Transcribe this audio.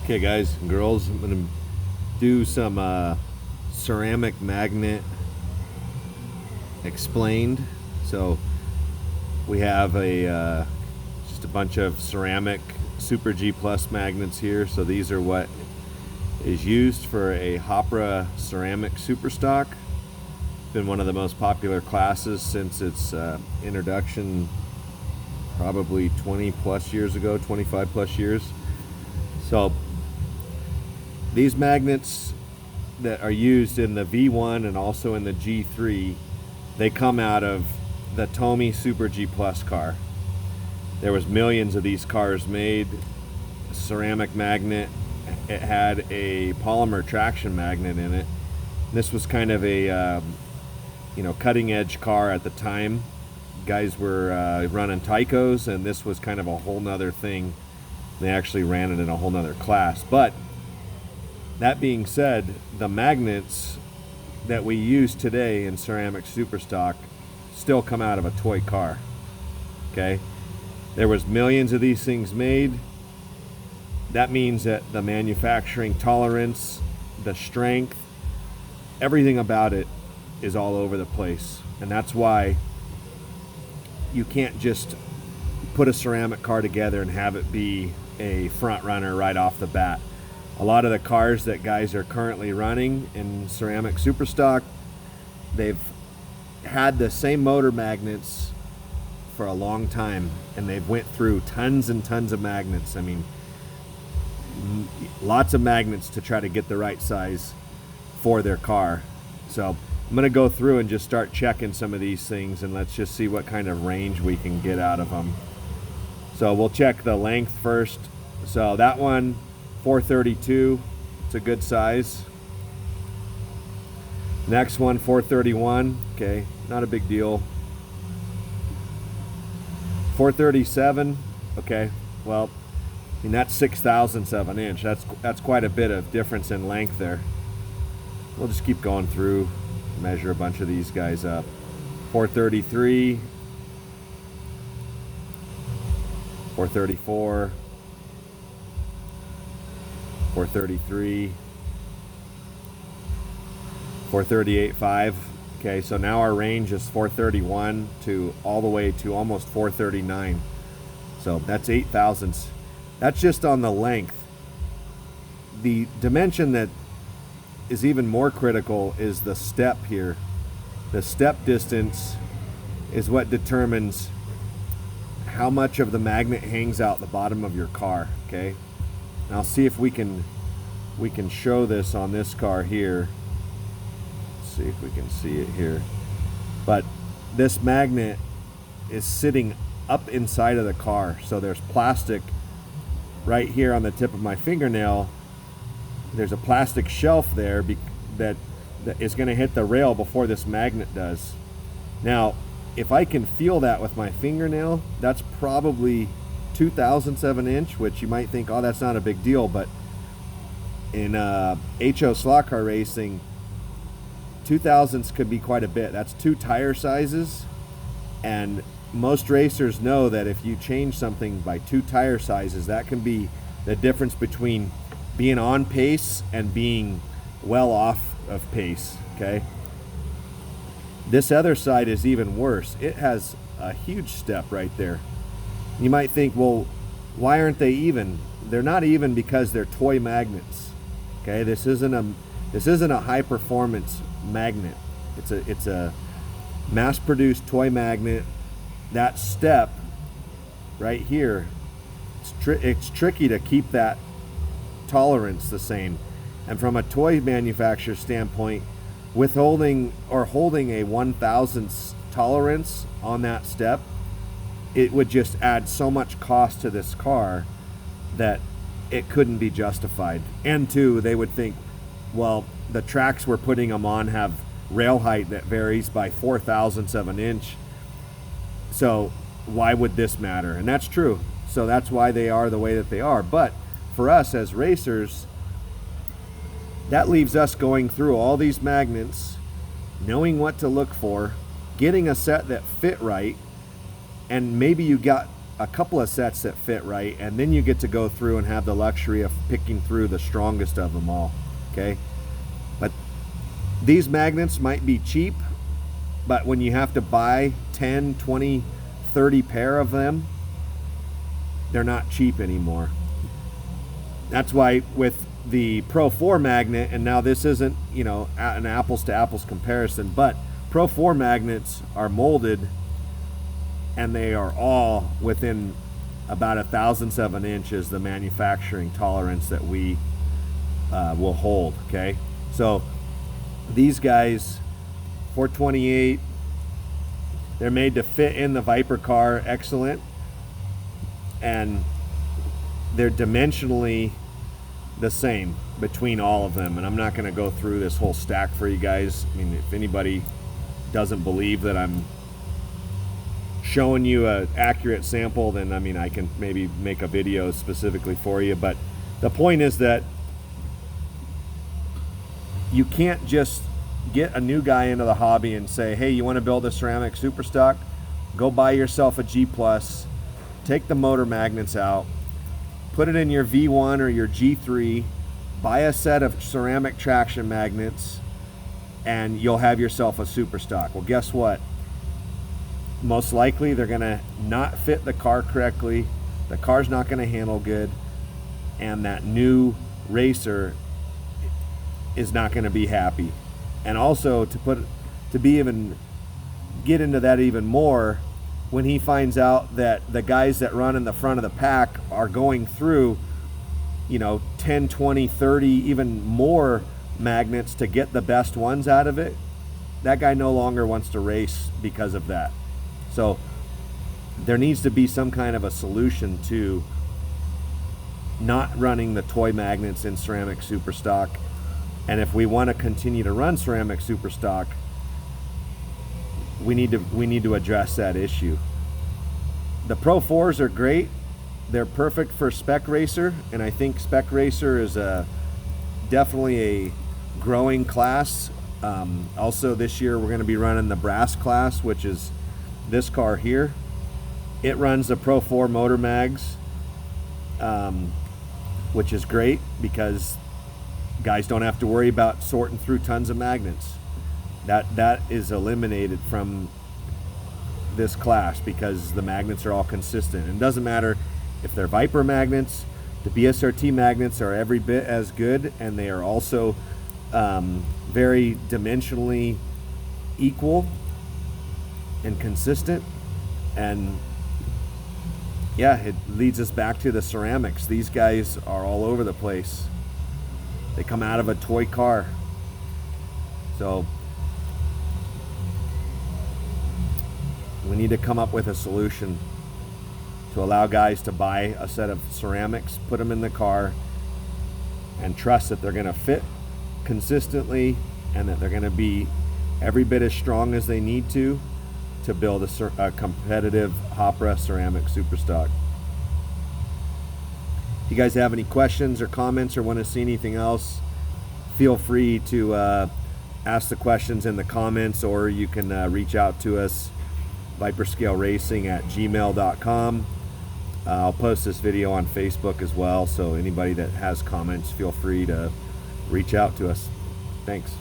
Okay guys and girls, I'm going to do some ceramic magnet explained. So we have just a bunch of ceramic Super G Plus magnets here. So these are what is used for a HOPRA ceramic superstock. Been one of the most popular classes since its introduction probably 20 plus years ago, 25 plus years. So these magnets that are used in the V1 and also in the G3, they come out of the Tomy Super G Plus car. There was millions of these cars made. Ceramic magnet. It had a polymer traction magnet in it. This was kind of a cutting edge car at the time. Guys were running Tycos, and this was kind of a whole nother thing. They actually ran it in a whole nother class. But that being said, the magnets that we use today in ceramic superstock still come out of a toy car. Okay, there was millions of these things made. That means that the manufacturing tolerance, the strength, everything about it is all over the place. And that's why you can't just put a ceramic car together and have it be a front runner right off the bat. A lot of the cars that guys are currently running in ceramic superstock, they've had the same motor magnets for a long time, and they've went through tons and tons of magnets. I mean, lots of magnets to try to get the right size for their car. So I'm going to go through and just start checking some of these things, and let's just see what kind of range we can get out of them. So we'll check the length first. So that one, 432, it's a good size. Next one, 431, okay, not a big deal. 437, okay, well, I mean, that's 6/1000 of an inch. That's quite a bit of difference in length there. We'll just keep going through, measure a bunch of these guys up. 433, 434, 433, 438.5. Okay, so now our range is 431 to all the way to almost 439. So that's 0.08. That's just on the length. The dimension that is even more critical is the step here. The step distance is what determines how much of the magnet hangs out the bottom of your car. Okay, and I'll see if we can show this on this car here. Let's see if we can see it here. But this magnet is sitting up inside of the car, so there's plastic right here on the tip of my fingernail. There's a plastic shelf there that is going to hit the rail before this magnet does. Now, if I can feel that with my fingernail, that's probably 0.02 of an inch, which you might think, oh, that's not a big deal. But in HO slot car racing, 0.02 could be quite a bit. That's 2 tire sizes. And most racers know that if you change something by 2 tire sizes, that can be the difference between being on pace and being well off of pace. Okay, this other side is even worse. It has a huge step right there. You might think, well, why aren't they even? They're not even because they're toy magnets. Okay, this isn't a high performance magnet. It's a mass produced toy magnet. That step right here, it's tricky to keep that tolerance the same. And from a toy manufacturer standpoint, withholding or holding a 1/1000th tolerance on that step, it would just add so much cost to this car that it couldn't be justified. And two, they would think, well, the tracks we're putting them on have rail height that varies by 0.04 of an inch, so why would this matter? And that's true. So that's why they are the way that they are. But for us as racers, that leaves us going through all these magnets, knowing what to look for, getting a set that fit right, and maybe you got a couple of sets that fit right, and then you get to go through and have the luxury of picking through the strongest of them all, okay? But these magnets might be cheap, but when you have to buy 10, 20, 30 pair of them, they're not cheap anymore. That's why with the Pro 4 magnet, and now this isn't, you know, an apples to apples comparison, but Pro 4 magnets are molded and they are all within about 1/1000th of an inch is the manufacturing tolerance that we will hold, okay? So these guys, 428, they're made to fit in the Viper car, excellent, and they're dimensionally the same between all of them. And I'm not going to go through this whole stack for you guys. I mean, if anybody doesn't believe that I'm showing you an accurate sample, then I mean, I can maybe make a video specifically for you. But the point is that you can't just get a new guy into the hobby and say, hey, you want to build a ceramic super stock? Go buy yourself a G+, take the motor magnets out, put it in your V1 or your G3, buy a set of ceramic traction magnets, and you'll have yourself a super stock. Well, guess what? Most likely they're gonna not fit the car correctly, the car's not gonna handle good, and that new racer is not gonna be happy. And also to get into that even more, when he finds out that the guys that run in the front of the pack are going through, you know, 10, 20, 30, even more magnets to get the best ones out of it, that guy no longer wants to race because of that. So there needs to be some kind of a solution to not running the toy magnets in ceramic super stock. And if we want to continue to run ceramic super stock, we need to address that issue. The Pro 4s are great. They're perfect for spec racer, and I think spec racer is definitely a growing class. Also this year we're going to be running the brass class, which is this car here. It runs the Pro 4 motor mags, which is great because guys don't have to worry about sorting through tons of magnets. That is eliminated from this class because the magnets are all consistent. And it doesn't matter if they're Viper magnets, the BSRT magnets are every bit as good, and they are also very dimensionally equal and consistent. And yeah, it leads us back to the ceramics. These guys are all over the place. They come out of a toy car. So we need to come up with a solution to allow guys to buy a set of ceramics, put them in the car, and trust that they're going to fit consistently and that they're going to be every bit as strong as they need to build a competitive HOPRA ceramic superstock. If you guys have any questions or comments or want to see anything else, feel free to ask the questions in the comments, or you can reach out to us, viperscaleracing@gmail.com. I'll post this video on Facebook as well, so anybody that has comments, feel free to reach out to us. Thanks.